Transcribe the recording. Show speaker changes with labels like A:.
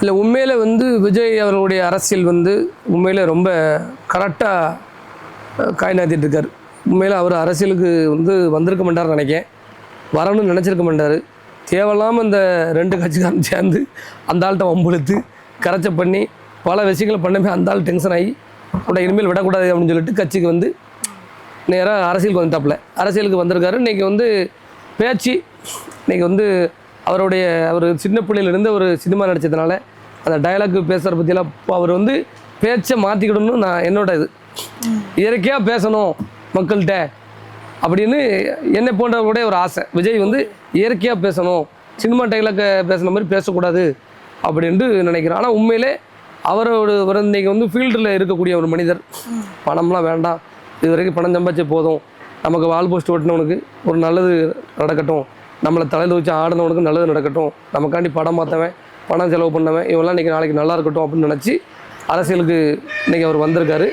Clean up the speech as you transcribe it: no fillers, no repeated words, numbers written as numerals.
A: இல்லை உண்மையில் விஜய் அவர்களுடைய அரசியல் உண்மையில் ரொம்ப கரெக்டாக காய்நாத்திட்டு இருக்கார். உண்மையில் அவர் அரசியலுக்கு வந்திருக்க மாட்டார்னு நினைக்கிறேன். வரணும்னு நினச்சிருக்க மாட்டார். தேவையில்லாமல் இந்த 2 கட்சிக்காரன் சேர்ந்து அந்த ஆள்கிட்ட வம்புழுத்து கரைச்ச பண்ணி பல விஷயங்களை பண்ணவே அந்த ஆள் டென்ஷன் ஆகி கூட இனிமேல் விடக்கூடாது அப்படின்னு சொல்லிட்டு கட்சிக்கு நேராக அரசியலுக்கு வந்துட்டாப்புல. அரசியலுக்கு வந்திருக்காரு. இன்றைக்கி பேச்சு இன்றைக்கி அவர் சின்ன பிள்ளையிலேருந்து ஒரு சினிமா நடித்ததுனால அந்த டைலாக் பேசுகிற பற்றியெல்லாம் அவர் பேச்சை மாற்றிக்கிடணும்னு நான் என்னோட இயற்கையாக பேசணும் மக்கள்கிட்ட அப்படின்னு என்னை போன்றவர்களுடைய ஒரு ஆசை. விஜய் இயற்கையாக பேசணும், சினிமா டைலாக் பேசுகிற மாதிரி பேசக்கூடாது அப்படின்ட்டு நினைக்கிறேன். ஆனால் உண்மையிலே அவரோட இன்றைக்கி ஃபீல்டில் இருக்கக்கூடிய ஒரு மனிதர். பணம்லாம் வேண்டாம், இது வரைக்கும் பணம் சம்பாதிச்சே போதும், நமக்கு வால் போஸ்ட் ஓட்டினவனுக்கு ஒரு நல்லது நடக்கட்டும், நம்மளை தலையில் வச்சு ஆடினவனுக்கு நல்லது நடக்கட்டும், நமக்காண்டி படம் பார்த்தவன் பணம் செலவு பண்ணவன் இவெல்லாம் இன்றைக்கி நாளைக்கு நல்லா இருக்கட்டும் அப்படின்னு நினச்சி அரசியலுக்கு இன்றைக்கி அவர் வந்திருக்காரு.